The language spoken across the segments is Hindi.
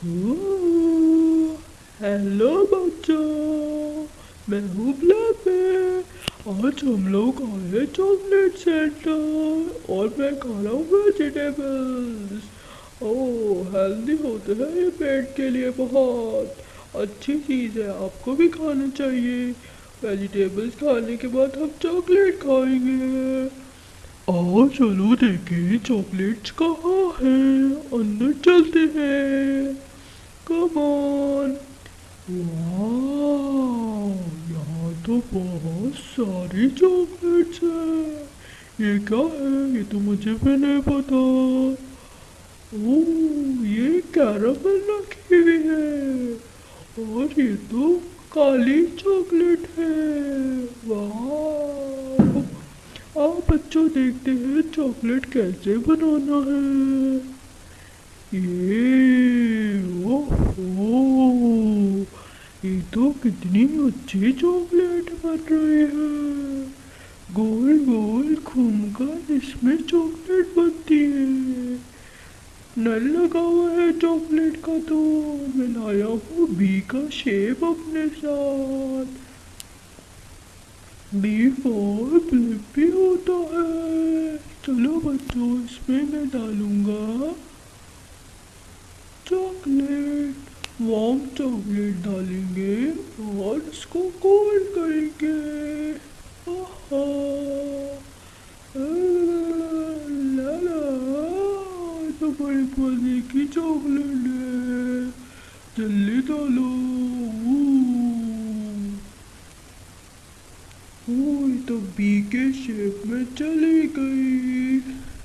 ओह, हेलो बच्चों, मैं हूँ ब्लैपी। आज हम लोग आए चॉकलेट सेंटर और मैं खा रहा हूँ वेजिटेबल्स। ओह, हेल्दी होते हैं ये पेट के लिए, बहुत अच्छी चीज़ है, आपको भी खाना चाहिए। वेजिटेबल्स खाने के बाद हम चॉकलेट खाएंगे। आओ चलो देखें चॉकलेट्स कहाँ हैं, अंदर चलते हैं। Come on. वाह, यहाँ तो बहुत सारी चॉकलेट्स हैं। ये क्या है, ये तो मुझे भी नहीं पता। ओह, ये कैरामल रखी हुई है और ये तो काली चॉकलेट है। वाह, आओ बच्चों देखते हैं चॉकलेट कैसे बनाना है। ओहो, ये तो कितनी अच्छी चॉकलेट बन रही है। गोल गोल घूमकर इसमें चॉकलेट बनती है। नल लगा हुआ है चॉकलेट का, तो मैं लाया हूँ बी का शेप अपने साथ। बी फॉर ब्लिपी होता है। चलो बच्चों, इसमें मैं डालूंगा चॉकलेट, वार्म चॉकलेट डालेंगे और इसको कोल्ड करेंगे। आहा, ला ला, तो बड़ी मजे की चॉकलेट है, जल्दी डालो। ये तो बी के शेप में चली गई।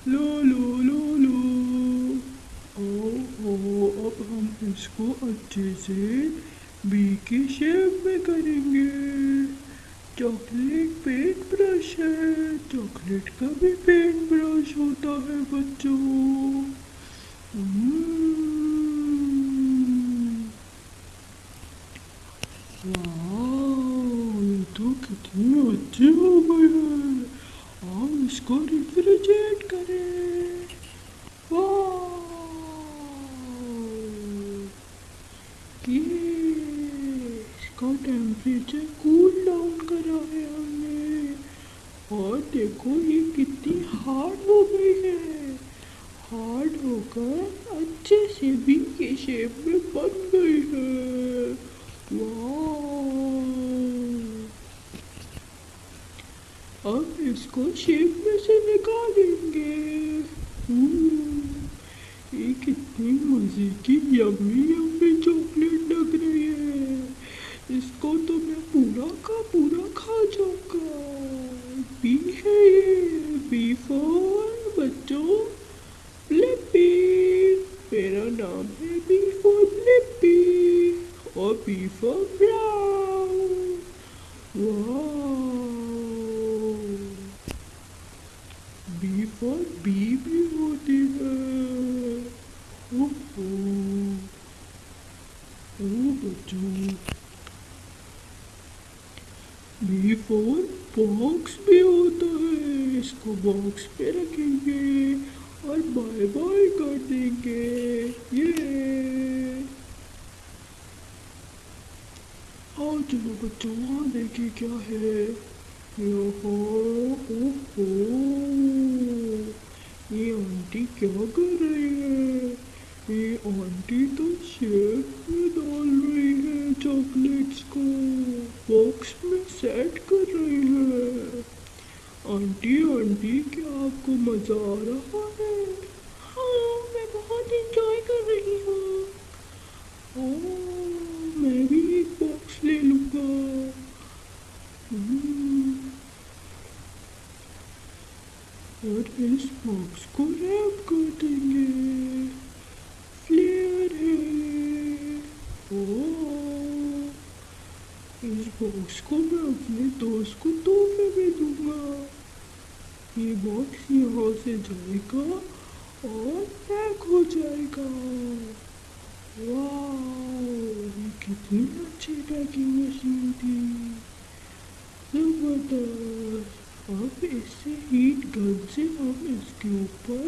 लो लो लो लो। ओहो, अब हम इसको अच्छे से बी के शेप में करेंगे। चॉकलेट पेंट ब्रश है, चॉकलेट का भी पेंट ब्रश होता है बच्चों। वाह, ये तो कितनी अच्छी हो गई है। हम इसको रेफ्रिजरेट करें। वाह, ये इसका टेम्परेचर कूल डाउन करा है हमने। और देखो ये कितनी हार्ड हो गई है, हार्ड होकर अच्छे से बी के शेप में बन गई है। वाह, अब इसको शेप में से निकालेंगे। ये कितनी मजे की यम्मी यम्मी चॉकलेट लग रही है। इसको तो मैं पूरा का पूरा खा जाऊंगा। बी है ये, बी फॉर बच्चों ब्लिपी। मेरा नाम है बी फॉर ब्लिपी और बी फॉर ब्राउन। वाह, बी फॉर बी भी होती है। ओहो, ओ बच्चों, बी फॉर बॉक्स भी होता है। इसको बॉक्स पे रखेंगे और बाय बाय कर देंगे। ये आओ चलो बच्चों, वहाँ देखिए क्या है। ओहो, ये आंटी क्या कर रही है। ये आंटी तो शेप में डाल रही है चॉकलेट्स को, बॉक्स में सेट कर रही है। आंटी आंटी, क्या आपको मजा आ रहा है? हाँ, मैं बहुत एंजॉय कर रही हूँ। ओह, मैं भी एक बॉक्स ले लूँगा। और इस बॉक्स को रैप कर देंगे। फ्लेयर है। ओह, इस बॉक्स को मैं अपने दोस्त को तोहफे में दूंगा। ये बॉक्स यहाँ से जाएगा और पैक हो जाएगा। वाह, ये कितनी अच्छी पैकिंग मशीन थी, जबरदस्त। अब इससे हीट गन से हम इसके ऊपर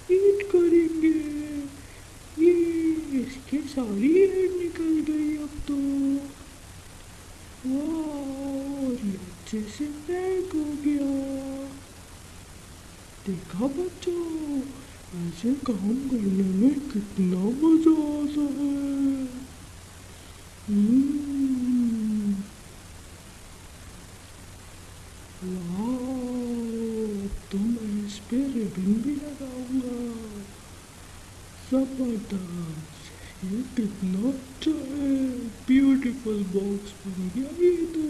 हीट करेंगे। ये इसके इसकी सारी एयर निकल गई अब तो। वाह, और ये अच्छे से पैक हो गया। देखा बच्चों, ऐसे काम करने में कितना मजा आता है। वाह, तो मैं इस पे रिबन भी लगाऊंगा। जबरदस्त, ये कितना अच्छा है। ब्यूटीफुल बॉक्स बन गया ये तो।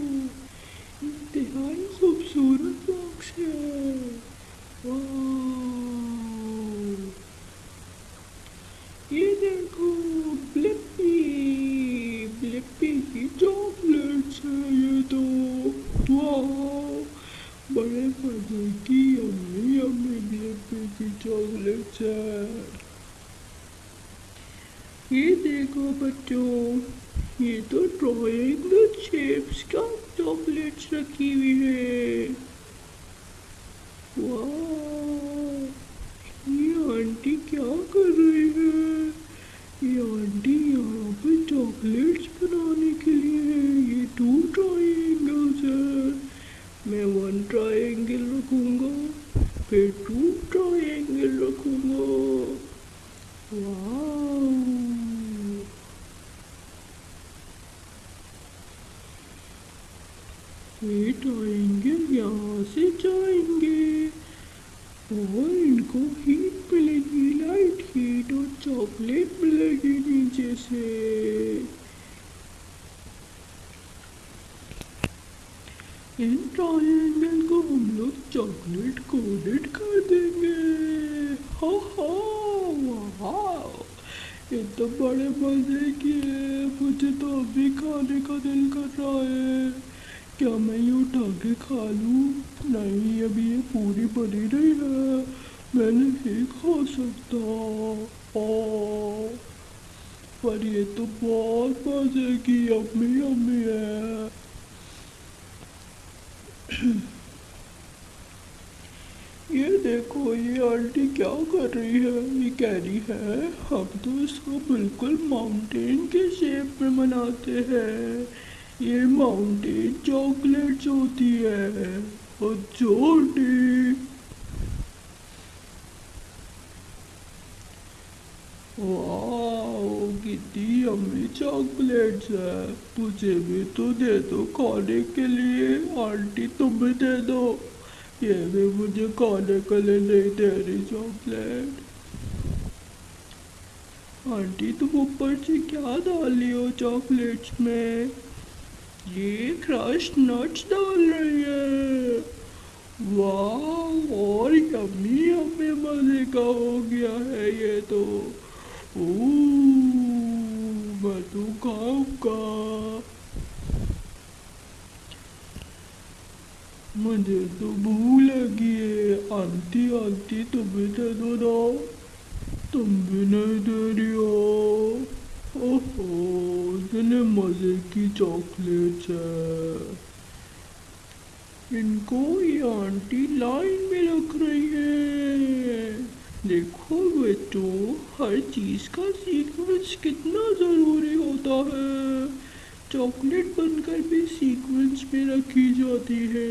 इंतहाई खूबसूरत बॉक्स है। वाह, ये देखो, ब्लिपी ब्लिपी की चॉकलेट्स है ये तो। वाह, बड़े मजे की यम्मी यम्मी ब्लिपी की चॉकलेट्स है। ये देखो बच्चों, ये तो ट्रायंगल शेप्स का चॉकलेट्स रखी हुई है। वाह, ये आंटी क्या कर रही है? ये आंटी यहाँ पे चॉकलेट्स बनाने के लिए है। ये 2 ट्रायंगल्स है। मैं 1 ट्रायंगल रखूँगा, फिर 2 ट्रायंगल रखूँगा। वाह, ये ट्रायंगल यहाँ से जाएंगे और इनको हीट मिलेगी, लाइट हीट, और चॉकलेट मिलेगी नीचे से। इन ट्रायंगल को हम लोग चॉकलेट कोटेड कर देंगे। हा हा, वाह, ये तो बड़े मजे की है। मुझे तो अभी खाने का दिल कर रहा है। क्या मैं ये उठा के खा लूँ? नहीं, अभी ये पूरी बनी नहीं है, मैं नहीं खा सकता। पर ये तो बहुत मजे की यम्मी यम्मी है। ये देखो, ये आंटी क्या कर रही है? ये कह रही है हम तो इसको बिल्कुल माउंटेन के शेप में बनाते हैं। ये माउंटेन चॉकलेट्स होती है और छोटी। वाह, कितनी यम्मी चॉकलेट्स है। मुझे भी तो दे दो खाने के लिए। आंटी तुम भी दे दो। ये भी मुझे खाने के लिए नहीं दे रही चॉकलेट। आंटी तुम ऊपर से क्या डाली हो चॉकलेट्स में? ये क्रश नट्स डाल रही है। वाह, और यम्मी यम्मी मजे का हो गया है ये तो। मैं तो खाऊंगा। मुझे तो भूख लगी है। आंटी आंटी तुम्हें दे दो ना, तुम भी नहीं दे रही हो। ओहो, इतने मजे की चॉकलेट्स है। इनको ये आंटी लाइन में रख रही है। देखो बच्चों, हर चीज का सीक्वेंस कितना जरूरी होता है। चॉकलेट बनकर भी सीक्वेंस में रखी जाती है।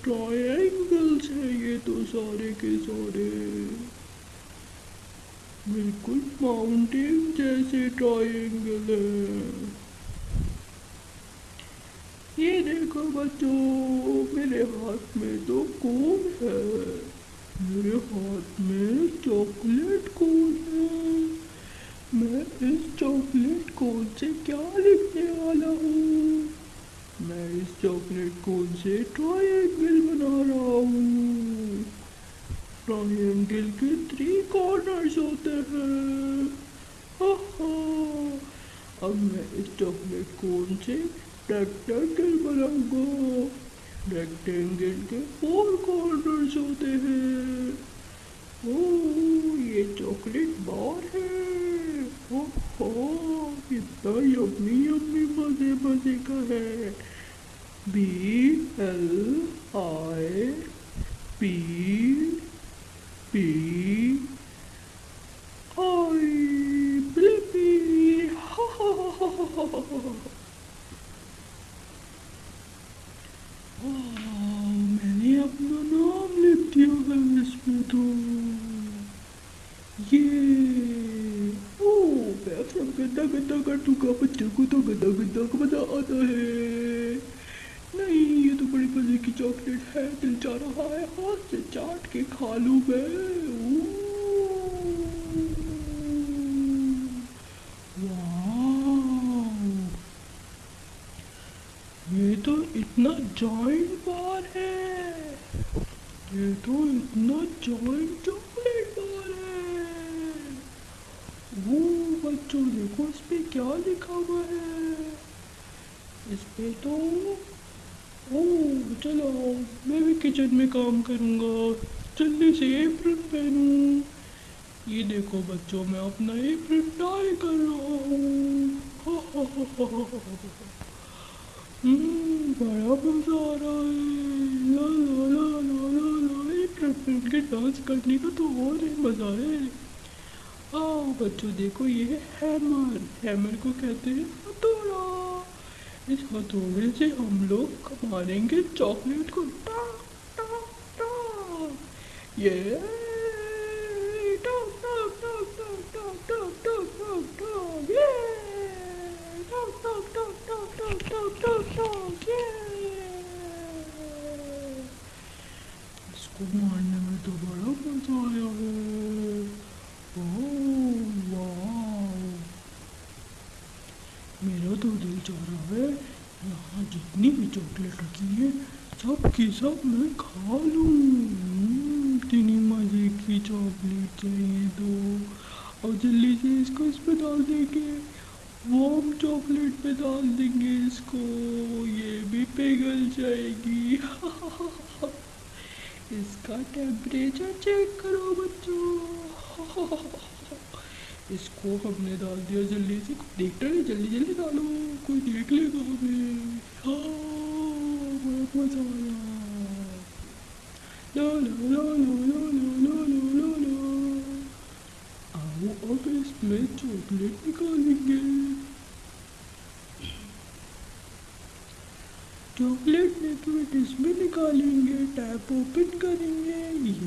ट्रायंगल्स है ये तो सारे के सारे, बिल्कुल माउंटेन जैसे ट्रायंगल है। ये देखो बच्चों, मेरे हाथ में तो कोन है। मेरे हाथ में चॉकलेट कोन है। मैं इस चॉकलेट कोन से क्या लिखने वाला हूँ? मैं इस चॉकलेट कोन से ट्रायंगल बना रहा हूँ। ट्रायंगल के 3 कॉर्नर्स होते हैं। अब मैं इस चॉकलेट कोन से रेक्टेंगल बनाऊंगा। रेक्टेंगल के 4 कॉर्नर्स होते हैं। ओह, ये चॉकलेट बार है। ओह, कितना यम्मी यम्मी मजे मजे का है। BLIPPI, Blippi. मैंने अपना नाम लिख दिया है इसमें तो। ये मैं सब गंदा गंदा कर दूंगा, बच्चों को तो गंदा गंदा का मजा आता है। नहीं, ये तो बड़ी मजे की चॉकलेट है, दिल चाह रहा है हाथ से चाट के खा लूं मैं। ये तो इतना जॉइंट बार है, ये तो इतना जॉइंट चॉकलेट बार है। वो बच्चों देखो इस पे क्या लिखा हुआ है। इस पे तो चलो मैं भी किचन में काम करूँगा, जल्दी से एप्रन पहनूँ। ये देखो बच्चों, मैं अपना एप्रन टाई कर रहा हूँ। बड़ा मजा आ रहा है। ला ला ला ला ला ला, एप्रन पहन के डांस करने का तो और ही मजा है। आओ बच्चों देखो, ये है हैमर। हैमर को कहते हैं हथौड़ा। इस हथौड़े से हम लोग मारेंगे चॉकलेट को। टॉक टॉक टॉक। ये टॉक टॉक टॉक टॉक टॉक टॉक टॉक टॉक टॉक। ये टॉक टॉक टॉक टॉक टॉक टॉक टॉक टॉक। ये इसको मारने में तो बड़ा मजा आया है। ओह वाह, मेरा तो दिल चाह रहा है यहाँ जितनी भी चॉकलेट रखी है सब की सब मैं खा लूँ। इतनी मज़े की चॉकलेट चाहिए तो। और जल्दी से इसको इसमें डाल देंगे, वार्म चॉकलेट पे डाल देंगे इसको, ये भी पिघल जाएगी। इसका टेम्परेचर चेक करो बच्चों। इसको हमने डाल दिया जल्दी से, देखते रहे, जल्दी जल्दी डालो, कोई देख लेगा हमें। हाँ, बहुत मजा आया। ला ला ला ला ला ला ला ला ला। आओ अब इसमें चॉकलेट निकालेंगे। चॉकलेट लिक्विड इसमें निकालेंगे, टैप ओपन करेंगे। ये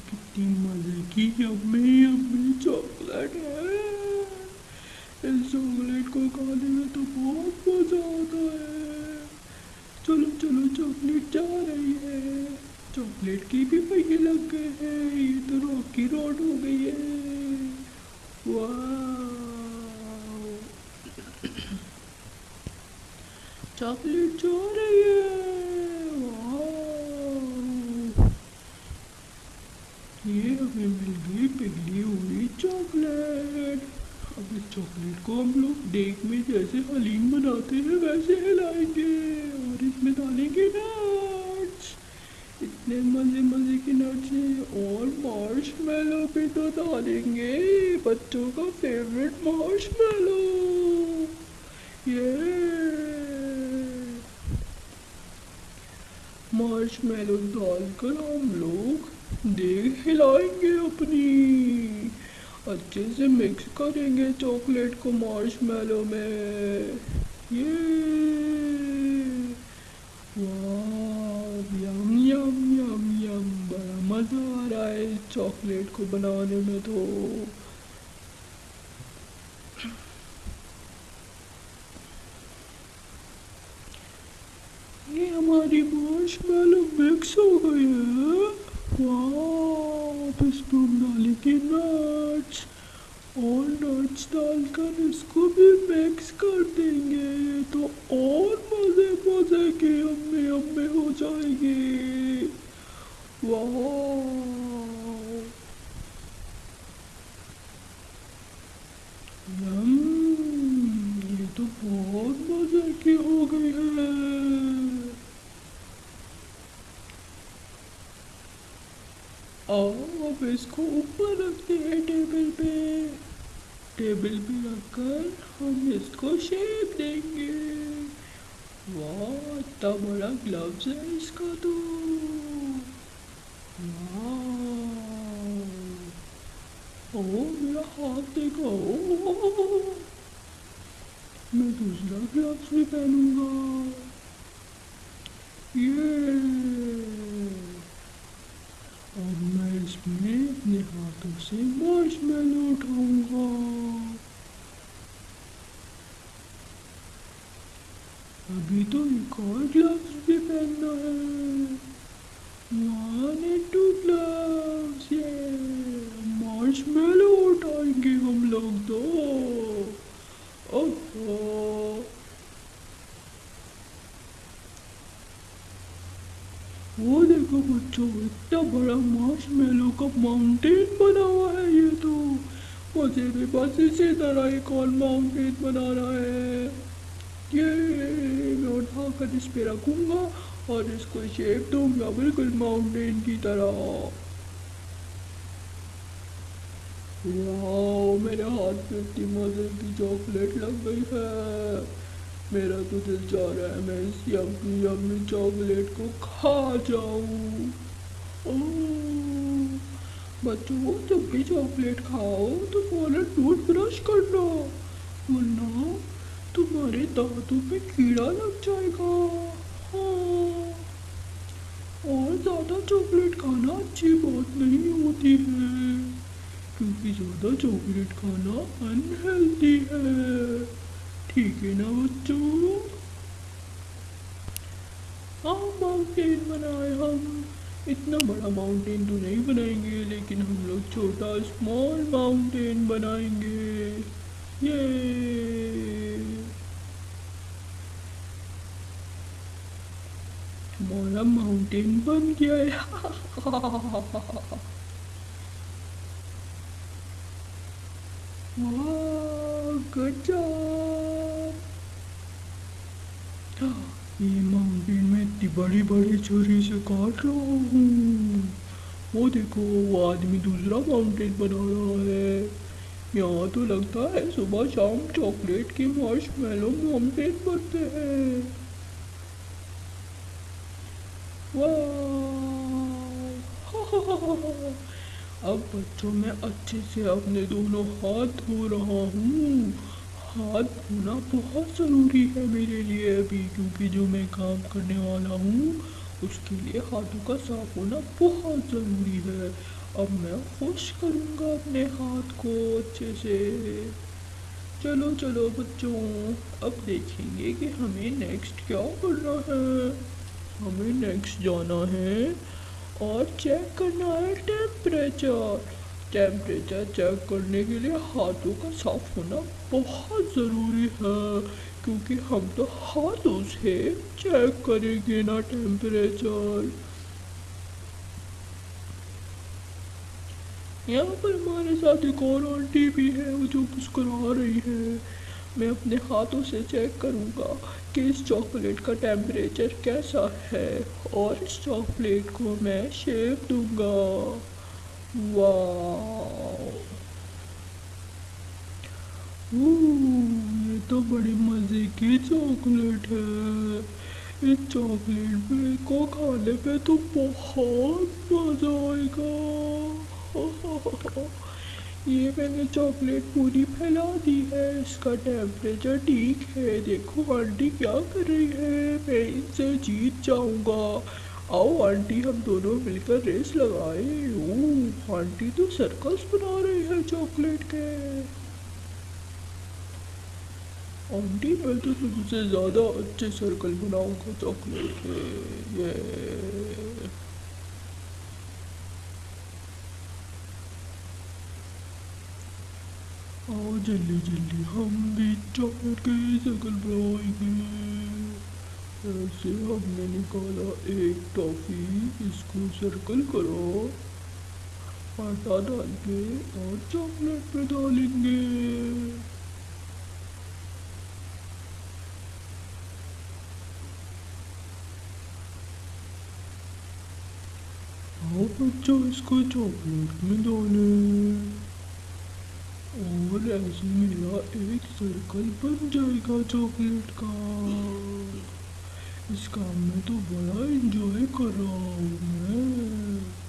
कितनी मजे की यम्मी यम्मी चॉकलेट है। इस चॉकलेट को खाने में तो बहुत मजा आता है। चलो चलो चॉकलेट जा रही है। चॉकलेट की भी पहिए लग गए हैं, ये तो रॉकी रोड हो गई है। वाह, चॉकलेट जा रही है। ये हमें मिल गई पिघली हुई चॉकलेट। अब इस चॉकलेट को हम लोग देख में जैसे हलीम बनाते हैं वैसे हिलाएंगे और इसमें डालेंगे नट्स। इतने मजे मजे के नट्स हैं। और मार्शमेलो भी तो डालेंगे, बच्चों का फेवरेट मार्शमेलो। ये मार्शमेलो डालकर हम लोग देख हिलाएंगे अपनी। अच्छे से मिक्स करेंगे चॉकलेट को मार्शमेलो में। ये वाह, यम यम यम यम, बड़ा मज़ा आ रहा है चॉकलेट को बनाने में तो। ये हमारी मार्शमेलो मिक्स हो गई है। वाह, इसमें हम डालेंगे नट्स और नट्स डालकर इसको भी मिक्स कर देंगे तो और मज़े मज़े के यम्मी यम्मी हो जाएगी। वाह, ये तो बहुत मज़े की हो गई है। अब इसको ऊपर रखते हैं टेबल पे। टेबल पे रखकर हम इसको शेप देंगे। वाह, इतना बड़ा ग्लव्स है इसका तो। वाह, ओ मेरा हाथ देखो, मैं दूसरा ग्लव्स भी पहनूंगा। ये अब मैं इसमें अपने हाथों से मार्शमेलो उठाऊंगा। अभी तो एक और ग्लव्स भी पहनना है। 1 and 2 gloves, ये मार्शमेलो उठाएंगे हम लोग तो। ओहो, वो देखो बच्चों, इतना बड़ा मार्शमेलो का माउंटेन बना हुआ है ये तो। मुझे भी बस इसी तरह एक और माउंटेन बनाना है। ये मैं उठाकर इस पे रखूंगा और इसको शेप दूंगा बिल्कुल माउंटेन की तरह। वाओ, मेरे हाथ में इतनी मजे की चॉकलेट लग गई है। मेरा तो दिल चाह रहा है मैं इस यम्मी यम्मी चॉकलेट को खा जाऊं। ओह, बच्चों जब भी चॉकलेट खाओ तो फौरन टूथ ब्रश करना, वरना तुम्हारे दांतों पे कीड़ा लग जाएगा। हाँ, और ज़्यादा चॉकलेट खाना अच्छी बात नहीं होती है, क्योंकि ज़्यादा चॉकलेट खाना अनहेल्दी है। ठीक है ना बच्चों? हाँ, माउंटेन बनाए हम। इतना बड़ा माउंटेन तो नहीं बनाएंगे, लेकिन हम लोग छोटा स्मॉल माउंटेन बनाएंगे। ये हमारा माउंटेन बन गया है। वाह, गुड जॉब। ये माउंटेन में इतनी बड़ी बड़ी छुरी से काट रहा हूँ। वो देखो, वो आदमी दूसरा माउंटेन बना रहा है। यहाँ तो लगता है सुबह शाम चॉकलेट के मार्शमेलो माउंटेन बनते हैं। वाह, अब बच्चों मैं अच्छे से अपने दोनों हाथ धो रहा हूँ। हाथ धोना बहुत ज़रूरी है मेरे लिए अभी, क्योंकि जो मैं काम करने वाला हूँ उसके लिए हाथों का साफ होना बहुत ज़रूरी है। अब मैं वॉश करूँगा अपने हाथ को अच्छे से। चलो चलो बच्चों, अब देखेंगे कि हमें नेक्स्ट क्या करना है। हमें नेक्स्ट जाना है और चेक करना है टेम्परेचर। टेम्परेचर चेक करने के लिए हाथों का साफ होना बहुत ज़रूरी है, क्योंकि हम तो हाथों से चेक करेंगे ना टेम्परेचर। यहाँ पर हमारे साथ एक और आंटी भी है जो मुस्कुरा रही है। मैं अपने हाथों से चेक करूँगा कि इस चॉकलेट का टेम्परेचर कैसा है, और इस चॉकलेट को मैं शेप दूँगा। वाह, ये तो बड़ी मज़े की चॉकलेट है। इस चॉकलेट में को खाने पे तो बहुत मज़ा आएगा। ये मैंने चॉकलेट पूरी फैला दी है, इसका टेम्परेचर ठीक है। देखो आंटी क्या कर रही है, मैं इनसे जीत जाऊंगा। आओ आंटी, हम दोनों मिलकर रेस लगाए। ओह, आंटी तो सर्कस बना रही है चॉकलेट के। आंटी, मैं तो तुमसे ज़्यादा अच्छे सर्कल बनाऊंगा चॉकलेट के। ये आओ जल्दी जल्दी, हम भी चॉकलेट के सर्कल बनाएंगे। ऐसे हमने निकाला एक टॉफ़ी, इसको सर्कल करो, आटा डाल के और चॉकलेट पे डालेंगे। आओ बच्चों, इसको चॉकलेट में डालें, और ऐसे मेरा एक सर्कल बन जाएगा चॉकलेट का। इस काम में तो बड़ा एंजॉय कर रहा हूँ मैं।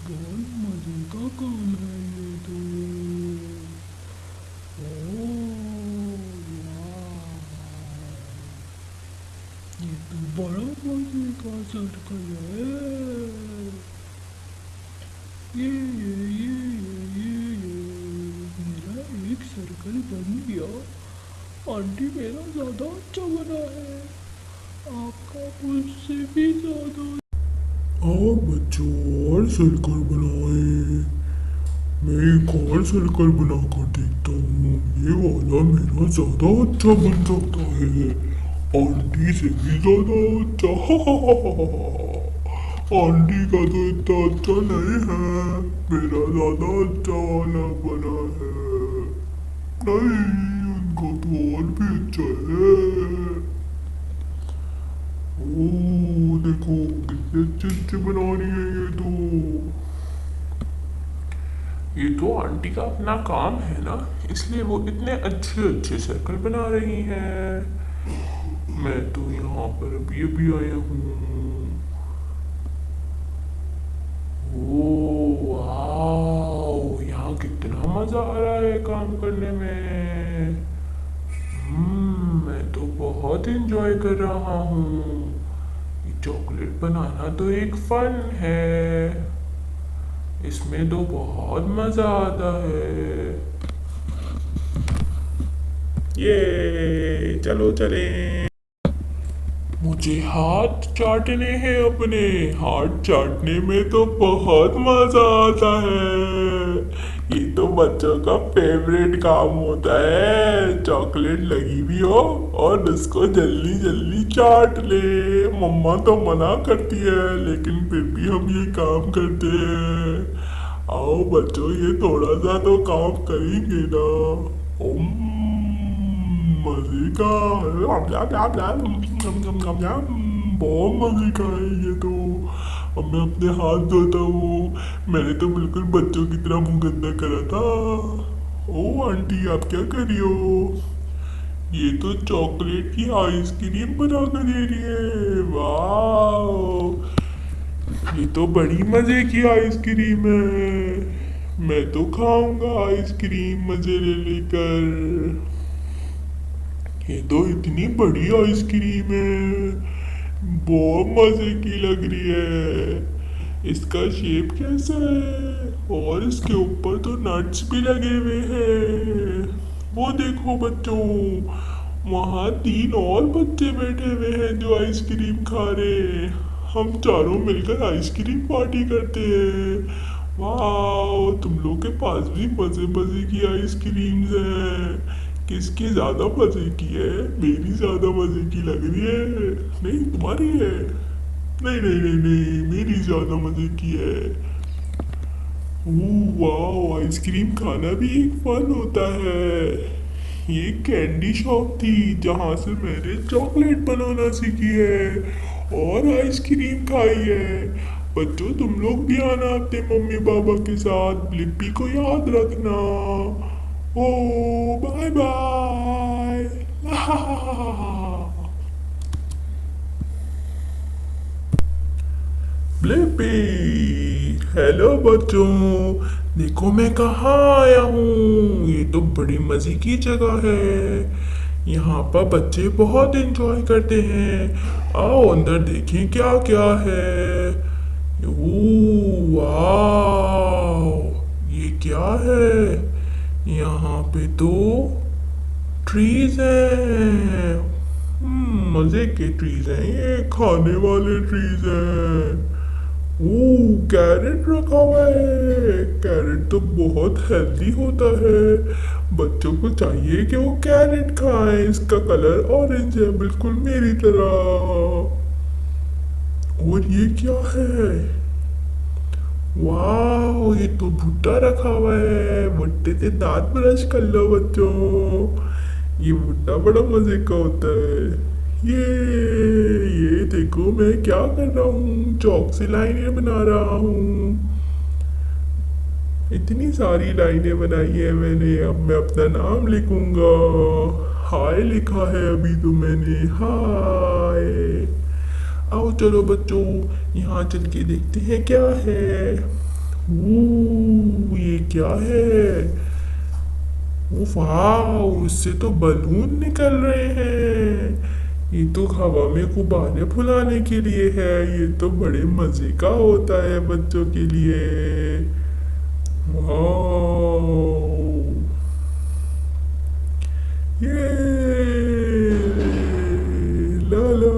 बहुत मज़े का काम है ये तो। बड़ा मजे का सर्कल है। ये मेरा एक सर्कल बन गया। आंटी मेरा ज़्यादा अच्छा बना है, आपका मुझसे भी ज़्यादा। और बच्चों और सर्कल बनाए। मैं एक और सर्कल बनाकर देखता हूँ, ये वाला मेरा ज़्यादा अच्छा बन सकता है, आंटी से भी ज़्यादा अच्छा। आंटी का तो इतना अच्छा नहीं है, मेरा ज़्यादा अच्छा वाला बना है। नहीं, उनका तो और भी अच्छा है। ओह देखो कितने अच्छे अच्छे बना रही है ये तो आंटी का अपना काम है ना, इसलिए वो इतने अच्छे अच्छे सर्कल बना रही हैं। मैं तो यहाँ पर अभी अभी आया हूँ। ओह वाह, यहाँ कितना मजा आ रहा है काम करने में। मैं तो बहुत एंजॉय कर रहा हूँ। ये चॉकलेट बनाना तो एक फन है, इसमें तो बहुत मजा आता है। ये चलो चले। मुझे हाथ चाटने हैं अपने, हाथ चाटने में तो बहुत मजा आता है। ये तो बच्चों का फेवरेट काम होता है, चॉकलेट लगी भी हो और उसको जल्दी जल्दी चाट ले। मम्मा तो मना करती है लेकिन फिर भी हम ये काम करते हैं। आओ बच्चों, ये थोड़ा सा तो काम करेंगे ना। मजे का बहुत मजे का है ये तो। अब मैं अपने हाथ धोता हूँ, मैंने तो बिल्कुल बच्चों की तरह मुंह गंदा करा था। ओ आंटी, आप क्या कर रही हो? ये तो चॉकलेट की आइसक्रीम बना कर दे रही है। वाह, ये तो बड़ी मजे की आइसक्रीम है। मैं तो खाऊंगा आइसक्रीम मजे ले लेकर। ये तो इतनी बड़ी आइसक्रीम है, बहुत मजे की लग रही है। इसका शेप कैसा है, और इसके ऊपर तो नट्स भी लगे हुए हैं। वो देखो बच्चों, वहाँ 3 और बच्चे बैठे हुए हैं जो आइसक्रीम खा रहे हैं। हम चारों मिलकर आइसक्रीम पार्टी करते हैं। वाह, तुम लोग के पास भी मजे मजे की आइसक्रीम्स हैं। किसकी ज्यादा मजे की है? मेरी ज्यादा मजे की लग रही है। नहीं, तुम्हारी है? नहीं नहीं नहीं नहीं, मेरी ज्यादा मजे की है। ओह वाह, आइसक्रीम खाना भी एक फन होता है। ये कैंडी शॉप थी जहाँ से मैंने चॉकलेट बनाना सीखी है और आइसक्रीम खाई है। बच्चों, तुम लोग भी आना अपने मम्मी पापा के साथ, ब्लिप्पी को याद रखना। ओ बाय बाय। ब्लिप्पी, हेलो बच्चों, देखो मैं कहाँ आया हूँ। ये तो बड़ी मजे की जगह है, यहाँ पर बच्चे बहुत एंजॉय करते हैं। आओ अंदर देखें क्या क्या है। ओह वाह, ये क्या है? यहाँ पे तो ट्रीज हैं। मजे के ट्रीज हैं, ये खाने वाले ट्रीज हैं। ओह, कैरेट रखा हुआ है। कैरेट तो बहुत हेल्दी होता है, बच्चों को चाहिए कि वो कैरेट खाएं। इसका कलर ऑरेंज है, बिल्कुल मेरी तरह। और ये क्या है? वाह, ये तो भुट्टा रखा हुआ है। भुट्टे से दांत ब्रश कर लो बच्चों। ये भुट्टा बड़ा मजे का होता है। ये देखो मैं क्या कर रहा हूँ, चौक से लाइनें बना रहा हूँ। इतनी सारी लाइनें बनाई है मैंने, अब मैं अपना नाम लिखूंगा। हाय लिखा है अभी तो मैंने, हाय। आओ चलो बच्चों, यहाँ चल के देखते हैं क्या है। ये क्या है? वाह, इससे तो बलून निकल रहे हैं। ये तो हवा में गुब्बारे फुलाने के लिए है। ये तो बड़े मजे का होता है बच्चों के लिए। वाह, ये ला ला,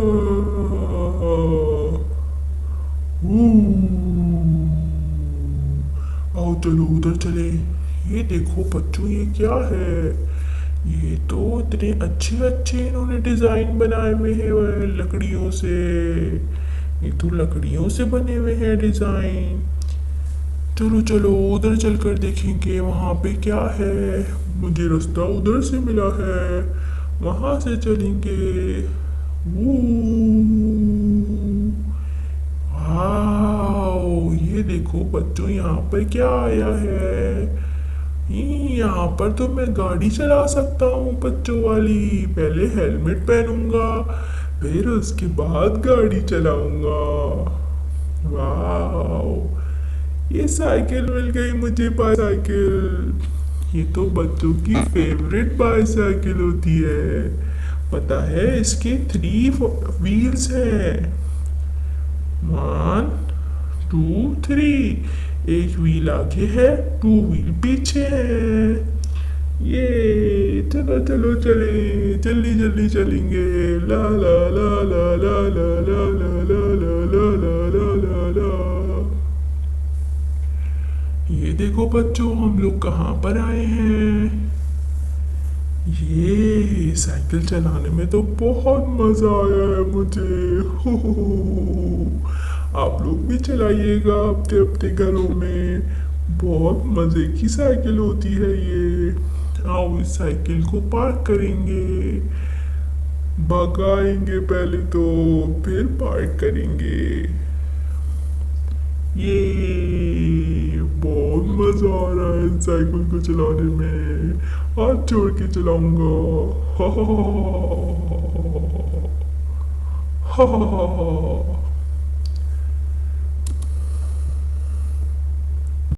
आओ चलो उधर चले। ये देखो बच्चों, ये क्या है? ये तो इतने अच्छे अच्छे इन्होंने डिजाइन बनाए हुए हैं लकड़ियों से। ये तो लकड़ियों से बने हुए हैं डिजाइन। चलो चलो उधर चलकर देखेंगे वहां पे क्या है। मुझे रास्ता उधर से मिला है, वहां से चलेंगे। वाओ, ये देखो बच्चों, यहाँ पर क्या आया है? यहाँ पर तो मैं गाड़ी चला सकता हूँ बच्चों वाली। पहले हेलमेट पहनूंगा, फिर उसके बाद गाड़ी चलाऊंगा। वाओ, ये साइकिल मिल गई मुझे, बाइसाइकिल। ये तो बच्चों की फेवरेट बाइसाइकिल होती है। पता है इसके 3 व्हील्स हैं। 1 2 3। एक व्हील आगे है, 2 व्हील पीछे है। ये चलो चलो चले, जल्दी जल्दी चलेंगे। ला ला ला ला ला ला ला ला ला ला ला ला ला ला। ये देखो बच्चों, हम लोग कहाँ पर आए हैं? ये साइकिल चलाने में तो बहुत मजा आया है मुझे। आप लोग भी चलाइएगा अपने अपने घरों में। बहुत मजे की साइकिल होती है ये। आओ इस साइकिल को पार्क करेंगे, भगाएंगे पहले तो, फिर पार्क करेंगे। ये बहुत मजा आ रहा है इस साइकिल को चलाने में। हाथ जोड़ के चलाऊंगा। हा हा हा हा हा।